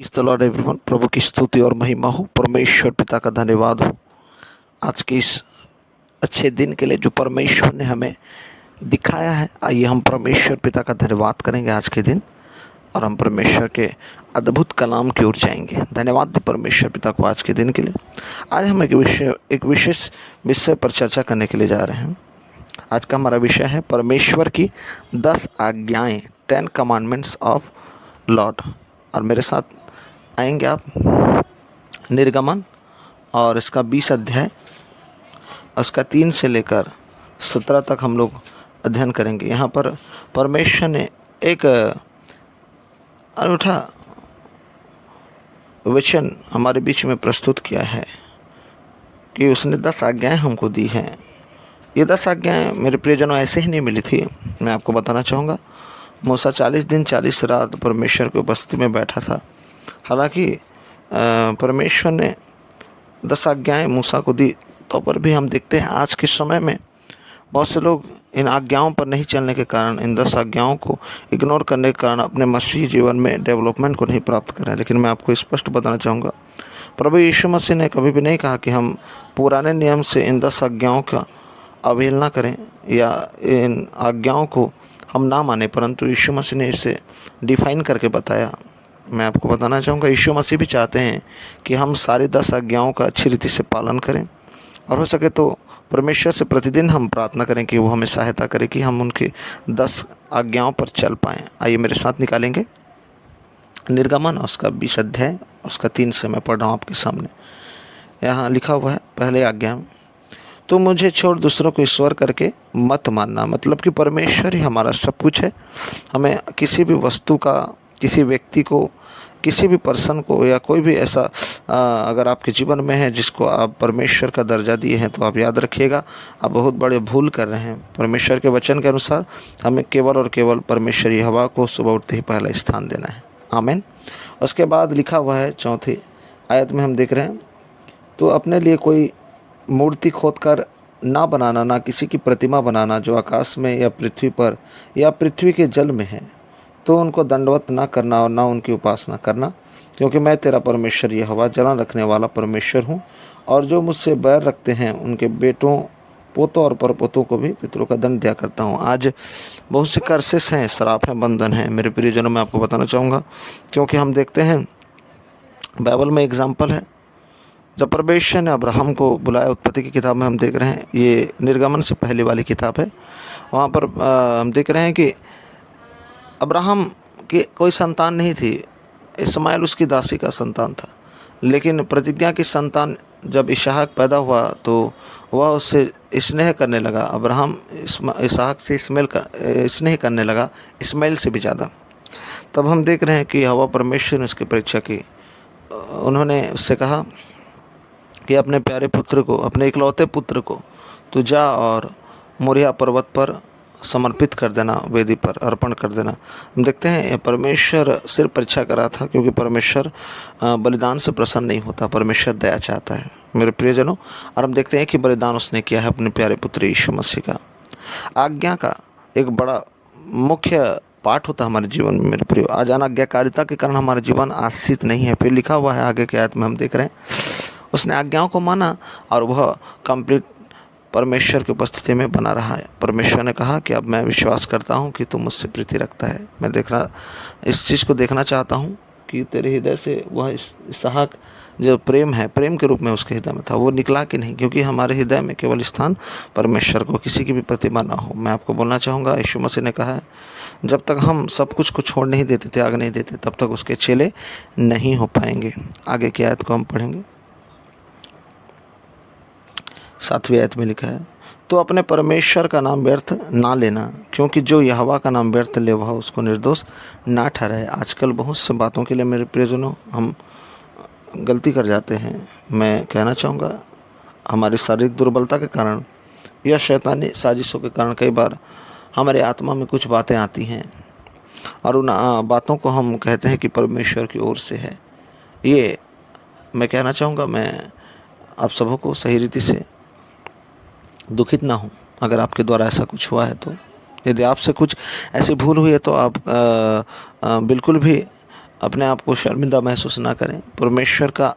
इस the Lord everyone. प्रभु की स्तुति और महिमा हो, परमेश्वर पिता का धन्यवाद हो आज के इस अच्छे दिन के लिए जो परमेश्वर ने हमें दिखाया है। आइए हम परमेश्वर पिता का धन्यवाद करेंगे आज के दिन, और हम परमेश्वर के अद्भुत कलाम की ओर जाएंगे। धन्यवाद भी परमेश्वर पिता को आज के दिन के लिए। आज हम एक विशेष विषय पर चर्चा करने के लिए जा रहे हैं। आज का हमारा विषय है परमेश्वर की 10 आज्ञाएं, 10 कमांडमेंट्स ऑफ लॉर्ड। और मेरे साथ आएंगे आप निर्गमन और इसका 20 अध्याय, उसका 3 से लेकर 17 तक हम लोग अध्ययन करेंगे। यहाँ पर परमेश्वर ने एक अनूठा वचन हमारे बीच में प्रस्तुत किया है कि उसने 10 आज्ञाएं हमको दी हैं। ये 10 आज्ञाएं मेरे प्रियजनों ऐसे ही नहीं मिली थी। मैं आपको बताना चाहूँगा, मूसा 40 दिन 40 रात परमेश्वर की उपस्थिति में बैठा था। हालांकि परमेश्वर ने 10 आज्ञाएं मूसा को दी, तो पर भी हम देखते हैं आज के समय में बहुत से लोग इन आज्ञाओं पर नहीं चलने के कारण, इन 10 आज्ञाओं को इग्नोर करने के कारण अपने मसीह जीवन में डेवलपमेंट को नहीं प्राप्त कर रहे हैं। लेकिन मैं आपको स्पष्ट बताना चाहूँगा, प्रभु यीशु मसीह ने कभी भी नहीं कहा कि हम पुराने नियम से इन 10 आज्ञाओं का अवहेलना करें या इन आज्ञाओं को हम ना माने, परंतु यीशु मसीह ने इसे डिफ़ाइन करके बताया। मैं आपको बताना चाहूँगा, यीशु मसीह भी चाहते हैं कि हम सारी 10 आज्ञाओं का अच्छी रीति से पालन करें, और हो सके तो परमेश्वर से प्रतिदिन हम प्रार्थना करें कि वो हमें सहायता करे कि हम उनकी 10 आज्ञाओं पर चल पाएँ। आइए मेरे साथ निकालेंगे निर्गमन उसका 20 अध्याय, उसका 3 से मैं पढ़ रहा हूँ आपके सामने। यहाँ लिखा हुआ है, पहले आज्ञा, तो मुझे छोड़ दूसरों को ईश्वर करके मत मानना। मतलब कि परमेश्वर ही हमारा सब कुछ है। हमें किसी भी वस्तु का, किसी व्यक्ति को, किसी भी पर्सन को या कोई भी ऐसा अगर आपके जीवन में है जिसको आप परमेश्वर का दर्जा दिए हैं, तो आप याद रखिएगा आप बहुत बड़े भूल कर रहे हैं। परमेश्वर के वचन के अनुसार हमें केवल और केवल परमेश्वर यहोवा को सुबह उठते ही पहला स्थान देना है। आमीन। उसके बाद लिखा हुआ है 4थी आयत में हम देख रहे हैं, तो अपने लिए कोई मूर्ति खोदकर ना बनाना, ना किसी की प्रतिमा बनाना जो आकाश में या पृथ्वी पर या पृथ्वी के जल में है, तो उनको दंडवत ना करना और ना उनकी उपासना करना, क्योंकि मैं तेरा परमेश्वर यहोवा जलन रखने वाला परमेश्वर हूँ। और जो मुझसे बैर रखते हैं उनके बेटों, पोतों और परपोतों को भी पितरों का दंड दिया करता हूँ। आज बहुत से कर्सेस हैं, श्राप हैं, बंधन हैं। मेरे प्रियजनों, मैं आपको बताना चाहूँगा, क्योंकि हम देखते हैं बाइबल में एग्जाम्पल है, जब परमेश्वर ने अब्राहम को बुलाया, उत्पत्ति की किताब में हम देख रहे हैं, ये निर्गमन से पहले वाली किताब है। वहाँ पर हम देख रहे हैं कि अब्राहम की कोई संतान नहीं थी, इस्माइल उसकी दासी का संतान था। लेकिन प्रतिज्ञा की संतान जब इसहाक पैदा हुआ तो वह उससे स्नेह करने लगा। अब्राहम इसहाक से स्नेह करने लगा, इस्माइल से भी ज़्यादा। तब हम देख रहे हैं कि यहोवा परमेश्वर ने उसकी परीक्षा की। उन्होंने उससे कहा कि अपने प्यारे पुत्र को, अपने इकलौते पुत्र को तू जा और मोरिया पर्वत पर समर्पित कर देना, वेदी पर अर्पण कर देना। हम देखते हैं परमेश्वर सिर्फ परीक्षा कर रहा था, क्योंकि परमेश्वर बलिदान से प्रसन्न नहीं होता, परमेश्वर दया चाहता है मेरे प्रियजनों। और हम देखते हैं कि बलिदान उसने किया है अपने प्यारे पुत्र यीशु मसीह का। आज्ञा का एक बड़ा मुख्य पाठ होता है हमारे जीवन में मेरे प्रिय। आज अनाज्ञाकारिता के कारण हमारा जीवन आशीषित नहीं है। फिर लिखा हुआ है आगे के आयत में हम देख रहे हैं, उसने आज्ञाओं को माना और वह कंप्लीट परमेश्वर की उपस्थिति में बना रहा है। परमेश्वर ने कहा कि अब मैं विश्वास करता हूँ कि तू मुझसे प्रीति रखता है। मैं इस चीज़ को देखना चाहता हूँ कि तेरे हृदय से वह इसहाक जो प्रेम है, प्रेम के रूप में उसके हृदय में था, वो निकला कि नहीं, क्योंकि हमारे हृदय में केवल स्थान परमेश्वर को, किसी की भी प्रतिमा ना हो। मैं आपको बोलना चाहूँगा, यीशु मसीह ने कहा है, जब तक हम सब कुछ को छोड़ नहीं देते, त्याग नहीं देते, तब तक उसके चेले नहीं हो पाएंगे। आगे की आयत को हम पढ़ेंगे। 7वीं आयत में लिखा है, तो अपने परमेश्वर का नाम व्यर्थ ना लेना, क्योंकि जो यहोवा का नाम व्यर्थ ले वह उसको निर्दोष ना ठहराए। आजकल बहुत से बातों के लिए मेरे प्रियजनों हम गलती कर जाते हैं। मैं कहना चाहूँगा, हमारी शारीरिक दुर्बलता के कारण या शैतानी साजिशों के कारण कई बार हमारे आत्मा में कुछ बातें आती हैं और उन बातों को हम कहते हैं कि परमेश्वर की ओर से है। ये मैं कहना चाहूँगा, मैं आप सबों को सही रीति से दुखित ना हूँ अगर आपके द्वारा ऐसा कुछ हुआ है। तो यदि आपसे कुछ ऐसी भूल हुई है तो आप बिल्कुल भी अपने आप को शर्मिंदा महसूस ना करें। परमेश्वर का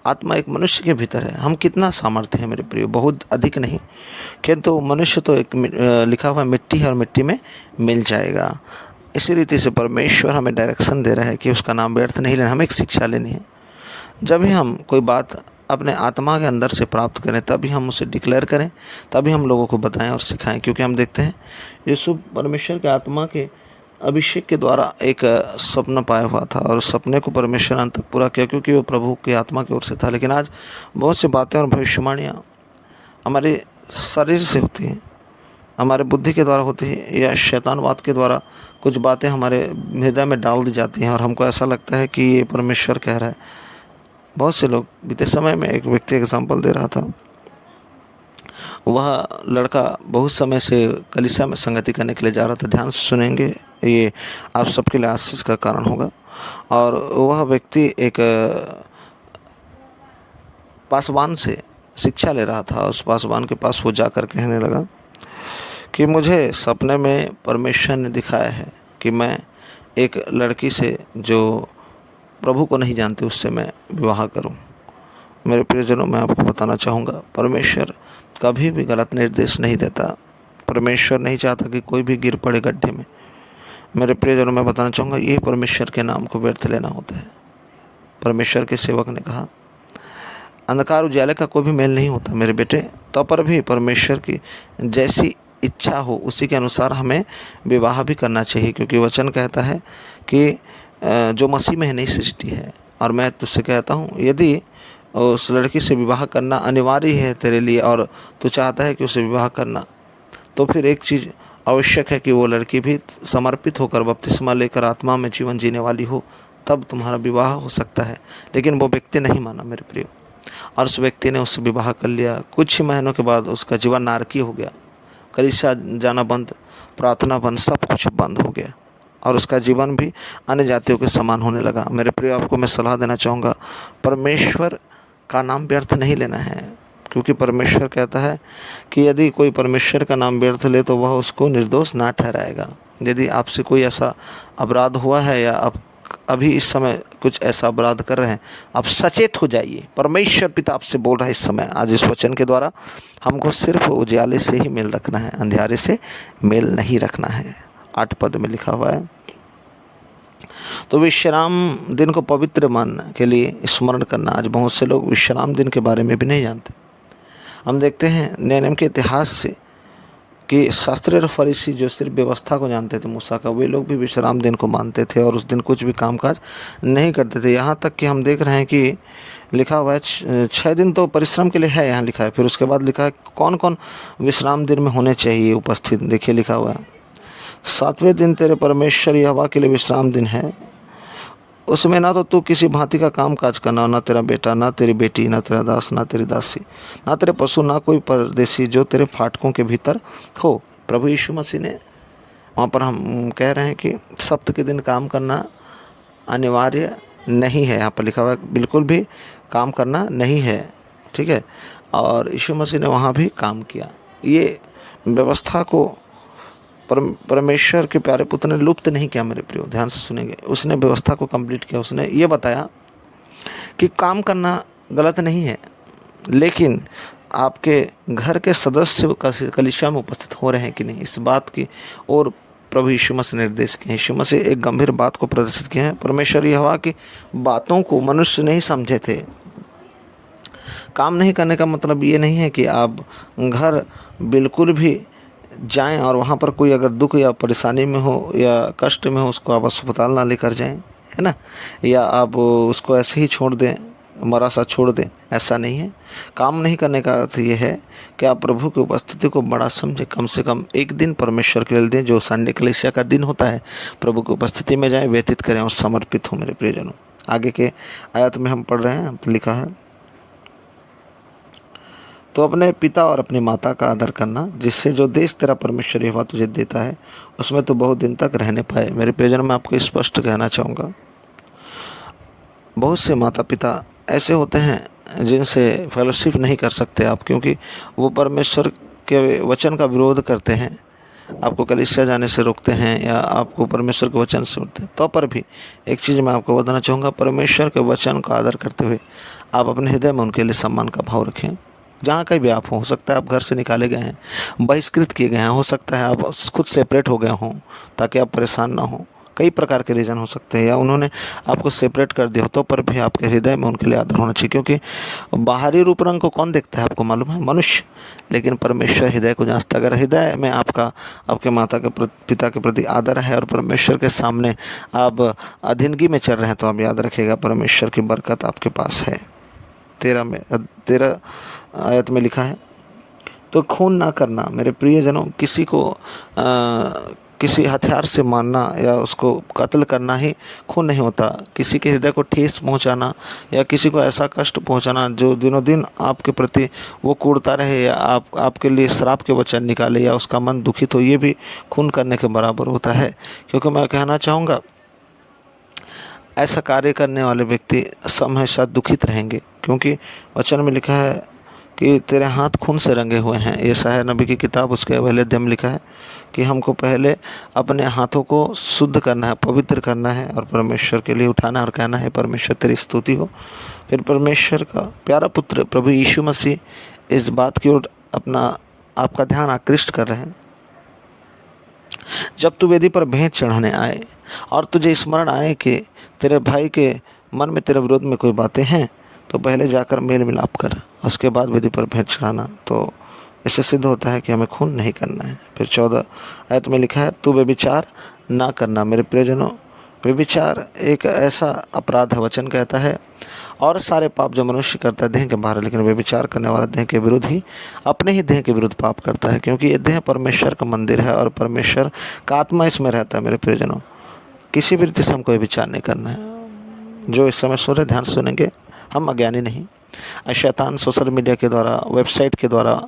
आत्मा एक मनुष्य के भीतर है। हम कितना सामर्थ्य है मेरे प्रिय, बहुत अधिक नहीं, किंतु मनुष्य तो एक लिखा हुआ मिट्टी है और मिट्टी में मिल जाएगा। इसी रीति से परमेश्वर हमें डायरेक्शन दे रहा है कि उसका नाम व्यर्थ नहीं लेना, हमें एक शिक्षा लेनी है। जब भी हम कोई बात अपने आत्मा के अंदर से प्राप्त करें तभी हम उसे डिक्लेयर करें, तभी हम लोगों को बताएं और सिखाएं। क्योंकि हम देखते हैं यीशु परमेश्वर के आत्मा के अभिषेक के द्वारा एक सपना पाया हुआ था और उस सपने को परमेश्वर अंत तक पूरा किया, क्योंकि वो प्रभु की आत्मा की ओर से था। लेकिन आज बहुत सी बातें और भविष्यवाणियाँ हमारे शरीर से होती हैं, हमारे बुद्धि के द्वारा होती है, या शैतानवाद के द्वारा कुछ बातें हमारे हृदय में डाल दी जाती हैं और हमको ऐसा लगता है कि ये परमेश्वर कह रहा है। बहुत से लोग, बीते समय में एक व्यक्ति एग्जाम्पल दे रहा था, वह लड़का बहुत समय से कलीसिया में संगति करने के लिए जा रहा था। ध्यान से सुनेंगे, ये आप सबके लिए आशीष का कारण होगा। और वह व्यक्ति एक पासवान से शिक्षा ले रहा था। उस पासवान के पास वो जाकर कहने लगा कि मुझे सपने में परमेश्वर ने दिखाया है कि मैं एक लड़की से जो प्रभु को नहीं जानती उससे मैं विवाह करूं। मेरे प्रियजनों, मैं आपको बताना चाहूँगा, परमेश्वर कभी भी गलत निर्देश नहीं देता। परमेश्वर नहीं चाहता कि कोई भी गिर पड़े गड्ढे में। मेरे प्रियजनों, मैं बताना चाहूँगा, ये परमेश्वर के नाम को व्यर्थ लेना होता है। परमेश्वर के सेवक ने कहा, अंधकार उजाले का कोई भी मेल नहीं होता मेरे बेटे, तो पर भी परमेश्वर की जैसी इच्छा हो उसी के अनुसार हमें विवाह भी करना चाहिए। क्योंकि वचन कहता है कि जो मसीह में है नई सृष्टि है। और मैं तुझसे कहता हूँ, यदि उस लड़की से विवाह करना अनिवार्य है तेरे लिए और तू चाहता है कि उसे विवाह करना, तो फिर एक चीज़ आवश्यक है कि वो लड़की भी समर्पित होकर बपतिस्मा लेकर आत्मा में जीवन जीने वाली हो, तब तुम्हारा विवाह हो सकता है। लेकिन वो व्यक्ति नहीं माना मेरे प्रिय, और उस व्यक्ति ने उससे विवाह कर लिया। कुछ ही महीनों के बाद उसका जीवन नारकीय हो गया। कलीसिया जाना बंद, प्रार्थना बंद, सब कुछ बंद हो गया और उसका जीवन भी अन्य जातियों के समान होने लगा। मेरे प्रिय, आपको मैं सलाह देना चाहूँगा, परमेश्वर का नाम व्यर्थ नहीं लेना है। क्योंकि परमेश्वर कहता है कि यदि कोई परमेश्वर का नाम व्यर्थ ले तो वह उसको निर्दोष ना ठहराएगा। यदि आपसे कोई ऐसा अपराध हुआ है या आप अभी इस समय कुछ ऐसा अपराध कर रहे हैं, आप सचेत हो जाइए। परमेश्वर पिता आपसे बोल रहा है इस समय, आज इस वचन के द्वारा, हमको सिर्फ उजाले से ही मेल रखना है, अंधेरे से मेल नहीं रखना है। 8 पद में लिखा हुआ है, तो विश्राम दिन को पवित्र मानने के लिए स्मरण करना। आज बहुत से लोग विश्राम दिन के बारे में भी नहीं जानते। हम देखते हैं नए नियम के इतिहास से कि शास्त्री और फरीसी जो सिर्फ व्यवस्था को जानते थे मूसा का, वे लोग भी विश्राम दिन को मानते थे और उस दिन कुछ भी कामकाज नहीं करते थे। यहाँ तक कि हम देख रहे हैं कि लिखा हुआ है 6 दिन तो परिश्रम के लिए है, यहाँ लिखा है। फिर उसके बाद लिखा है कौन कौन विश्राम दिन में होने चाहिए उपस्थित। देखिए लिखा हुआ है, 7वें दिन तेरे परमेश्वर यहोवा के लिए विश्राम दिन है, उसमें ना तो तू किसी भांति का काम काज करना, ना तेरा बेटा, ना तेरी बेटी, ना तेरा दास, ना तेरी दासी, ना तेरे पशु, ना कोई परदेशी जो तेरे फाटकों के भीतर हो। प्रभु यीशु मसीह ने वहाँ पर, हम कह रहे हैं कि सप्त के दिन काम करना अनिवार्य नहीं है। यहाँ पर लिखा हुआ है बिल्कुल भी काम करना नहीं है, ठीक है। और यीशु मसीह ने वहाँ भी काम किया। ये व्यवस्था को परमेश्वर के प्यारे पुत्र ने लुप्त नहीं किया मेरे प्रियो, ध्यान से सुनेंगे। उसने व्यवस्था को कंप्लीट किया। उसने ये बताया कि काम करना गलत नहीं है, लेकिन आपके घर के सदस्य कलीसिया में उपस्थित हो रहे हैं कि नहीं, इस बात की और प्रभु यीशु मसीह निर्देश किए। यीशु मसीह एक गंभीर बात को प्रदर्शित किए हैं। परमेश्वर यहोवा की बातों को मनुष्य नहीं समझे थे। काम नहीं करने का मतलब ये नहीं है कि आप घर बिल्कुल भी जाएं और वहाँ पर कोई अगर दुख या परेशानी में हो या कष्ट में हो उसको आप अस्पताल ना लेकर जाएं, है ना, या आप उसको ऐसे ही छोड़ दें, मरा सा छोड़ दें, ऐसा नहीं है। काम नहीं करने का अर्थ ये है कि आप प्रभु की उपस्थिति को बड़ा समझें। कम से कम एक दिन परमेश्वर के लिए दें, जो संडे कलीसिया का दिन होता है, प्रभु की उपस्थिति में जाएं, व्यतीत करें और समर्पित हों मेरे प्रियजनों। आगे के आयत में हम पढ़ रहे हैं, तो लिखा है, तो अपने पिता और अपनी माता का आदर करना, जिससे जो देश तेरा परमेश्वर यहोवा तुझे देता है उसमें तो बहुत दिन तक रहने पाए। मेरे प्रियजन, मैं आपको स्पष्ट कहना चाहूँगा, बहुत से माता पिता ऐसे होते हैं जिनसे फेलोशिप नहीं कर सकते आप, क्योंकि वो परमेश्वर के वचन का विरोध करते हैं। आपको कलीसिया जाने से रोकते हैं या आपको परमेश्वर के वचन से रोकते हैं, तो पर भी एक चीज़ मैं आपको बताना चाहूँगा, परमेश्वर के वचन का आदर करते हुए आप अपने हृदय में उनके लिए सम्मान का भाव रखें। जहाँ कहीं भी आप हो सकता है आप घर से निकाले गए हैं, बहिष्कृत किए गए हैं, हो सकता है आप खुद सेपरेट हो गए हों ताकि आप परेशान ना हों, कई प्रकार के रीज़न हो सकते हैं, या उन्होंने आपको सेपरेट कर दिया हो, तो पर भी आपके हृदय में उनके लिए आदर होना चाहिए। क्योंकि बाहरी रूप रंग को कौन देखता है आपको मालूम है? मनुष्य। लेकिन परमेश्वर हृदय को जांचता है। अगर हृदय में आपका आपके माता के पिता के प्रति आदर है और परमेश्वर के सामने आप अधीनगी में चल रहे हैं, तो आप याद रखिएगा परमेश्वर की बरकत आपके पास है। 13 आयत में लिखा है, तो खून ना करना मेरे प्रियजनों, किसी को किसी हथियार से मारना या उसको कत्ल करना ही खून नहीं होता। किसी के हृदय को ठेस पहुंचाना या किसी को ऐसा कष्ट पहुंचाना जो दिनों दिन आपके प्रति वो कूड़ता रहे या आपके लिए श्राप के वचन निकाले या उसका मन दुखित हो, ये भी खून करने के बराबर होता है। क्योंकि मैं कहना चाहूँगा, ऐसा कार्य करने वाले व्यक्ति हमेशा दुखित रहेंगे, क्योंकि वचन में लिखा है कि तेरे हाथ खून से रंगे हुए हैं। यशायाह नबी की किताब उसके पहले अध्याय में लिखा है कि हमको पहले अपने हाथों को शुद्ध करना है, पवित्र करना है और परमेश्वर के लिए उठाना और कहना है परमेश्वर तेरी स्तुति हो। फिर परमेश्वर का प्यारा पुत्र प्रभु यीशु मसीह इस बात की ओर आपका ध्यान आकृष्ट कर रहे हैं, जब तू वेदी पर भेंट चढ़ाने आए और तुझे स्मरण आए कि तेरे भाई के मन में तेरे विरोध में कोई बातें हैं, तो पहले जाकर मेल मिलाप कर, उसके बाद वेदी पर भेंट चढ़ाना। तो इससे सिद्ध होता है कि हमें खून नहीं करना है। फिर 14 आयत में लिखा है, तू व्यभिचार ना करना मेरे प्रियजनों। व्यभिचार एक ऐसा अपराध है, वचन कहता है, और सारे पाप जो मनुष्य करता है देह के बाहर, लेकिन व्यभिचार करने वाला देह के विरुद्ध ही, अपने ही देह के विरुद्ध पाप करता है। क्योंकि ये देह परमेश्वर का मंदिर है और परमेश्वर का आत्मा इसमें रहता है। मेरे प्रियजनों, किसी भी रीति से हमको व्यभिचार नहीं करना है। जो इस समय सुन रहे ध्यान सुनेंगे, हम अज्ञानी नहीं। शैतान सोशल मीडिया के द्वारा, वेबसाइट के द्वारा,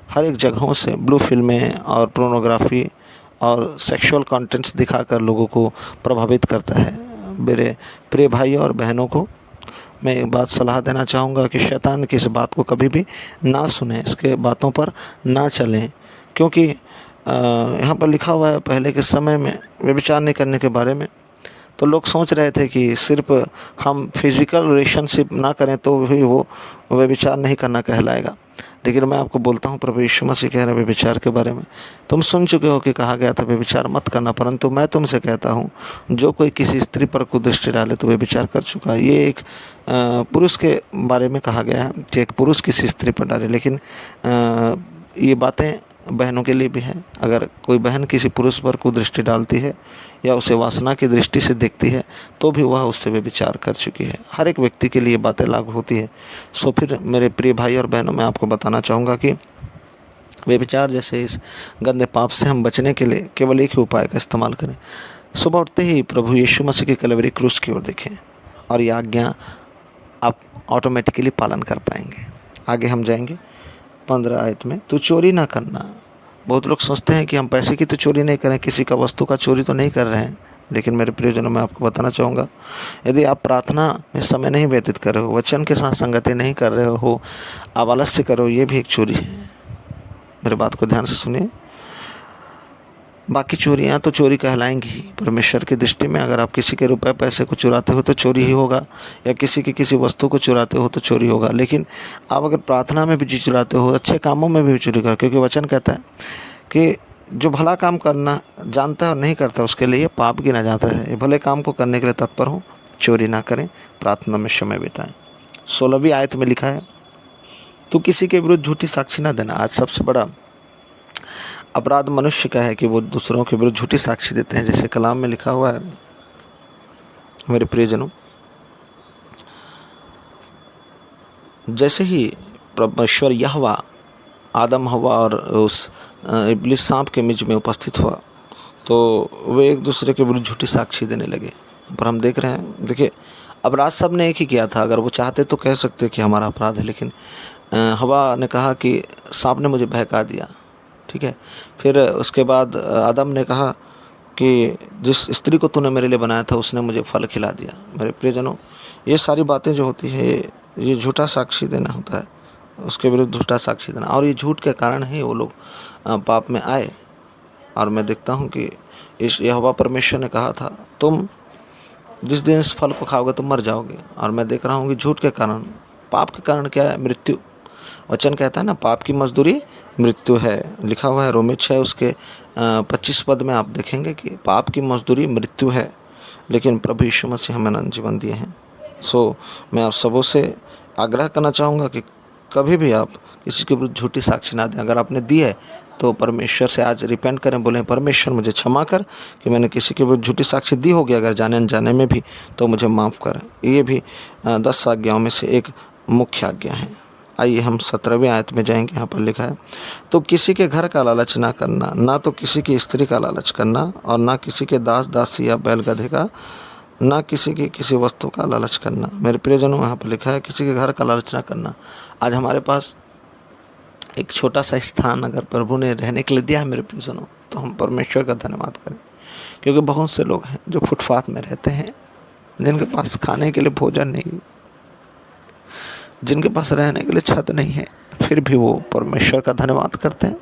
हर एक जगहों से ब्लू फिल्में और पोर्नोग्राफी और सेक्सुअल कंटेंट्स दिखाकर लोगों को प्रभावित करता है। मेरे प्रिय भाइयों और बहनों को मैं एक बात सलाह देना चाहूँगा कि शैतान की इस बात को कभी भी ना सुने, इसके बातों पर ना चलें। क्योंकि यहाँ पर लिखा हुआ है पहले के समय में व्यभिचार नहीं करने के बारे में, तो लोग सोच रहे थे कि सिर्फ हम फिज़िकल रिलेशनशिप ना करें तो भी वो व्यभिचार नहीं करना कहलाएगा। लेकिन मैं आपको बोलता हूँ, प्रभु यीशु मसीह कह रहे हैं व्यभिचार के बारे में, तुम सुन चुके हो कि कहा गया था व्यभिचार मत करना, परंतु मैं तुमसे कहता हूँ जो कोई किसी स्त्री पर कुदृष्टि डाले तो व्यभिचार कर चुका है। ये एक पुरुष के बारे में कहा गया है कि एक पुरुष किसी स्त्री पर डाले, लेकिन ये बातें बहनों के लिए भी है। अगर कोई बहन किसी पुरुष पर कुदृष्टि डालती है या उसे वासना की दृष्टि से देखती है, तो भी वह उससे व्यभिचार कर चुकी है। हर एक व्यक्ति के लिए बातें लागू होती है। सो फिर मेरे प्रिय भाई और बहनों, मैं आपको बताना चाहूँगा कि व्यभिचार जैसे इस गंदे पाप से हम बचने के लिए केवल एक ही उपाय का इस्तेमाल करें। सुबह उठते ही प्रभु यीशु मसीह की कलवरी क्रूस की ओर देखें और ये आज्ञा आप ऑटोमेटिकली पालन कर पाएंगे। आगे हम जाएंगे 15 आयत में, तू चोरी ना करना। बहुत लोग सोचते हैं कि हम पैसे की तो चोरी नहीं करें, किसी का वस्तु का चोरी तो नहीं कर रहे हैं। लेकिन मेरे प्रियजनों, मैं आपको बताना चाहूँगा, यदि आप प्रार्थना में समय नहीं व्यतीत कर रहे हो, वचन के साथ संगति नहीं कर रहे हो, आप आलस्य कर रहे हो, ये भी एक चोरी है। मेरे बात को ध्यान से सुनिए। बाकी चोरियां तो चोरी कहलाएंगी ही परमेश्वर की दृष्टि में। अगर आप किसी के रुपए पैसे को चुराते हो तो चोरी ही होगा, या किसी की किसी वस्तु को चुराते हो तो चोरी होगा। लेकिन आप अगर प्रार्थना में भी चुराते हो, अच्छे कामों में भी चोरी करो, क्योंकि वचन कहता है कि जो भला काम करना जानता है और नहीं करता उसके लिए पाप गिना जाता है। ये भले काम को करने के लिए तत्पर हो, चोरी ना करें, प्रार्थना में समय बिताएं। 16वीं आयत में लिखा है, तू किसी के विरुद्ध झूठी साक्षी ना देना। आज सबसे बड़ा अपराध मनुष्य का है कि वो दूसरों के विरुद्ध झूठी साक्षी देते हैं। जैसे कलाम में लिखा हुआ है, मेरे प्रियजनों, जैसे ही परमेश्वर यहोवा आदम हवा और उस इब्लिस सांप के बीच में उपस्थित हुआ, तो वे एक दूसरे के विरुद्ध झूठी साक्षी देने लगे। पर हम देख रहे हैं, देखिए, अपराध सब ने एक ही किया था। अगर वो चाहते तो कह सकते कि हमारा अपराध है, लेकिन हवा ने कहा कि सांप ने मुझे बहका दिया, ठीक है। फिर उसके बाद आदम ने कहा कि जिस स्त्री को तूने मेरे लिए बनाया था उसने मुझे फल खिला दिया। मेरे प्रियजनों, ये सारी बातें जो होती है, ये झूठा साक्षी देना होता है, उसके विरुद्ध झूठा साक्षी देना, और ये झूठ के कारण ही वो लोग पाप में आए। और मैं देखता हूँ कि इस यहोवा परमेश्वर ने कहा था तुम जिस दिन इस फल को खाओगे तुम मर जाओगे। और मैं देख रहा हूँ कि झूठ के कारण, पाप के कारण क्या है? मृत्यु। वचन कहता है ना, पाप की मजदूरी मृत्यु है। लिखा हुआ है रोमी 6 उसके 25 पद में आप देखेंगे कि पाप की मजदूरी मृत्यु है, लेकिन प्रभु यीशु मसीह हमें अनंत जीवन दिए हैं। सो मैं आप सबों से आग्रह करना चाहूँगा कि कभी भी आप किसी के विरुद्ध झूठी साक्षी ना दें। अगर आपने दी है तो परमेश्वर से आज रिपेंट करें, बोलें परमेश्वर मुझे क्षमा कर कि मैंने किसी के विरुद्ध झूठी साक्षी दी होगी, अगर जाने अनजाने में भी, तो मुझे माफ़ कर। ये भी 10 आज्ञाओं में से एक मुख्य आज्ञा है। आइए हम 17वें आयत में जाएंगे। यहाँ पर लिखा है, तो किसी के घर का लालच ना करना, ना तो किसी की स्त्री का लालच करना, और ना किसी के दास दासी या बैल गधे का, ना किसी की किसी वस्तु का लालच करना। मेरे प्रियजनों, यहाँ पर लिखा है किसी के घर का लालच ना करना। आज हमारे पास एक छोटा सा स्थान अगर प्रभु ने रहने के लिए दिया है मेरे प्रियजनों, तो हम परमेश्वर का धन्यवाद करें, क्योंकि बहुत से लोग हैं जो फुटपाथ में रहते हैं, जिनके पास खाने के लिए भोजन नहीं, जिनके पास रहने के लिए छत नहीं है, फिर भी वो परमेश्वर का धन्यवाद करते हैं।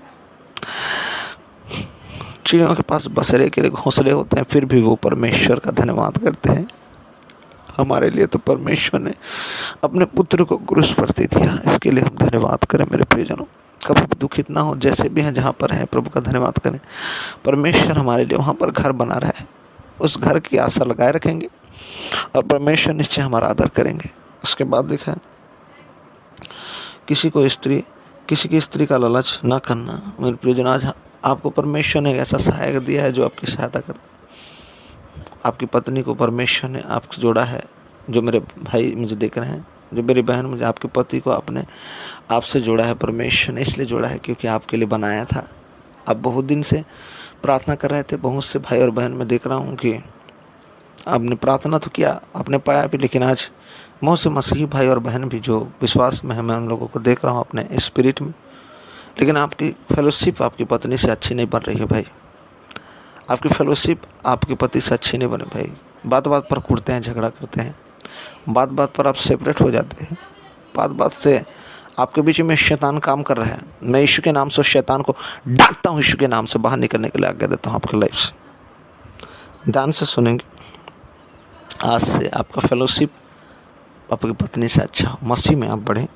चिड़ियों के पास बसेरे के लिए घोंसले होते हैं, फिर भी वो परमेश्वर का धन्यवाद करते हैं। हमारे लिए तो परमेश्वर ने अपने पुत्र को क्रूस पर दे दिया, इसके लिए हम धन्यवाद करें मेरे प्रियजनों। कभी भी दुखित ना हो, जैसे भी हैं, जहाँ पर हैं, प्रभु का धन्यवाद करें। परमेश्वर हमारे लिए वहाँ पर घर बना रहा है, उस घर की आशा लगाए रखेंगे और परमेश्वर निश्चय हमारा आदर करेंगे। उसके बाद लिखा है किसी की स्त्री का लालच ना करना। मेरे प्रियजन, आज आपको परमेश्वर ने एक ऐसा सहायक दिया है जो आपकी सहायता करता है। आपकी पत्नी को परमेश्वर ने आपसे जोड़ा है। जो मेरे भाई मुझे देख रहे हैं, जो मेरी बहन, मुझे आपके पति को आपसे जोड़ा है। परमेश्वर ने इसलिए जोड़ा है क्योंकि आपके लिए बनाया था। आप बहुत दिन से प्रार्थना कर रहे थे। बहुत से भाई और बहन मैं देख रहा हूँ कि आपने प्रार्थना तो किया, आपने पाया भी, लेकिन आज बहुत से मसीही भाई और बहन भी जो विश्वास में है, मैं उन लोगों को देख रहा हूँ अपने स्पिरिट में, लेकिन आपकी फेलोशिप आपकी पत्नी से अच्छी नहीं बन रही है भाई। आपकी फेलोशिप आपके पति से अच्छी नहीं बने भाई। बात बात पर कुड़ते हैं, झगड़ा करते हैं, बात बात पर आप सेपरेट हो जाते हैं, बात बात से आपके बीच में शैतान काम कर रहा है। मैं यीशु के नाम से शैतान को डांटता हूँ, यीशु के नाम से बाहर निकलने के लिए आज्ञा देता हूँ आपके लाइफ से। ध्यान से सुनेंगे। आज से आपका फेलोशिप आपकी पत्नी से अच्छा हो, मसीह में आप बढ़ें।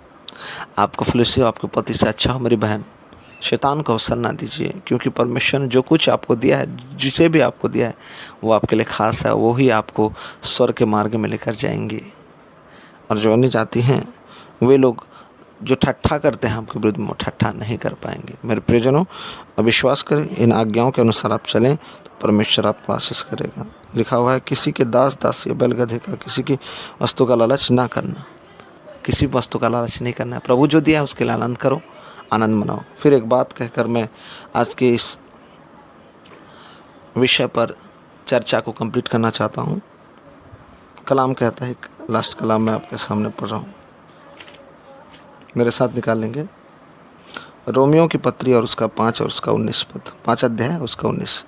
आपका फेलोशिप आपके पति से अच्छा हो। मेरी बहन, शैतान को अवसर ना दीजिए, क्योंकि परमेश्वर ने जो कुछ आपको दिया है, जिसे भी आपको दिया है, वो आपके लिए खास है। वो ही आपको स्वर्ग के मार्ग में लेकर जाएंगे। और जो अन्य जाति हैं, वे लोग जो ठट्ठा करते हैं आपके विरुद्ध में, वो ठट्ठा नहीं कर पाएंगे। मेरे प्रियजनों, विश्वास करें, इन आज्ञाओं के अनुसार आप चलें तो परमेश्वर आपको आशीष करेगा। लिखा हुआ है किसी के दास दासी बैल गधे का, किसी की वस्तु का लालच ना करना। किसी वस्तु का लालच नहीं करना है। प्रभु जो दिया है उसके लिए आनंद करो, आनंद मनाओ। फिर एक बात कहकर मैं आज के इस विषय पर चर्चा को कंप्लीट करना चाहता हूँ। कलाम कहता है, लास्ट कलाम मैं आपके सामने पढ़ रहा हूँ, मेरे साथ निकाल लेंगे। रोमियो की पत्री और उसका 5 और उसका 19 पद, 5 अध्याय उसका 19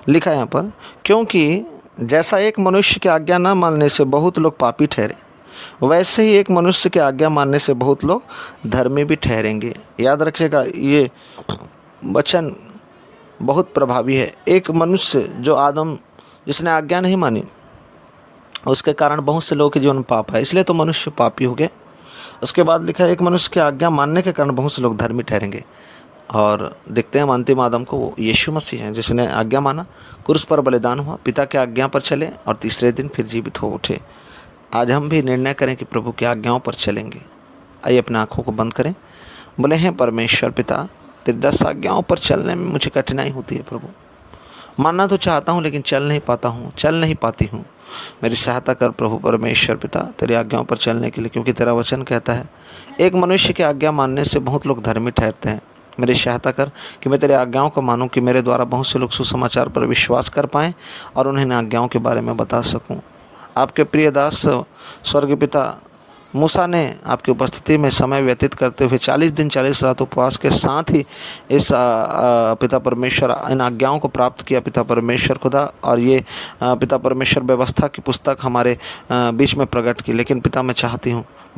लिखा है यहाँ पर, क्योंकि जैसा एक मनुष्य की आज्ञा न मानने से बहुत लोग पापी ठहरे, वैसे ही एक मनुष्य की आज्ञा मानने से बहुत लोग धर्मी भी ठहरेंगे। याद रखिएगा, ये वचन बहुत प्रभावी है। एक मनुष्य जो आदम, जिसने आज्ञा नहीं मानी, उसके कारण बहुत से लोगों के जीवन में पाप है, इसलिए तो मनुष्य पापी हो गए। उसके बाद लिखा है एक मनुष्य की आज्ञा मानने के कारण बहुत से लोग धर्मी ठहरेंगे। और देखते हैं हम अंतिम आदम को, वो यीशु मसीह हैं, जिसने आज्ञा माना, क्रूस पर बलिदान हुआ, पिता की आज्ञा पर चले और तीसरे दिन फिर जीवित हो उठे। आज हम भी निर्णय करें कि प्रभु की आज्ञाओं पर चलेंगे। आइए अपने आँखों को बंद करें, बोले हैं परमेश्वर पिता, तेरी 10 आज्ञाओं पर चलने में मुझे कठिनाई होती है प्रभु। मानना तो चाहता हूँ लेकिन चल नहीं पाता हूँ, चल नहीं पाती हूँ। मेरी सहायता कर प्रभु परमेश्वर पिता, तेरी आज्ञाओं पर चलने के लिए, क्योंकि तेरा वचन कहता है एक मनुष्य की आज्ञा मानने से बहुत लोग धर्मी ठहरते हैं। मेरी सहायता कर कि मैं तेरे आज्ञाओं को मानूं, कि मेरे द्वारा बहुत से लोग सुसमाचार पर विश्वास कर पाएँ और उन्हें इन आज्ञाओं के बारे में बता सकूं। आपके प्रिय दास स्वर्गीय पिता मूसा ने आपकी उपस्थिति में समय व्यतीत करते हुए 40 दिन 40 रात उपवास के साथ ही इस पिता परमेश्वर इन आज्ञाओं को प्राप्त किया पिता परमेश्वर खुदा। और ये पिता परमेश्वर व्यवस्था की पुस्तक हमारे बीच में प्रकट की। लेकिन पिता मैं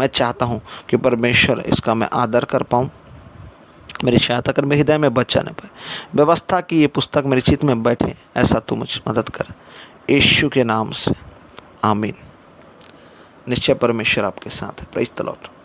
चाहता हूँ कि परमेश्वर इसका मैं आदर कर पाऊँ मेरी सहायता कर, मेरे हृदय में बच्चा न पाए। व्यवस्था की ये पुस्तक मेरे चित्त में बैठे, ऐसा तू मुझ मदद कर, यीशु के नाम से, आमीन। निश्चय परमेश्वर आपके साथ है। Praise the Lord.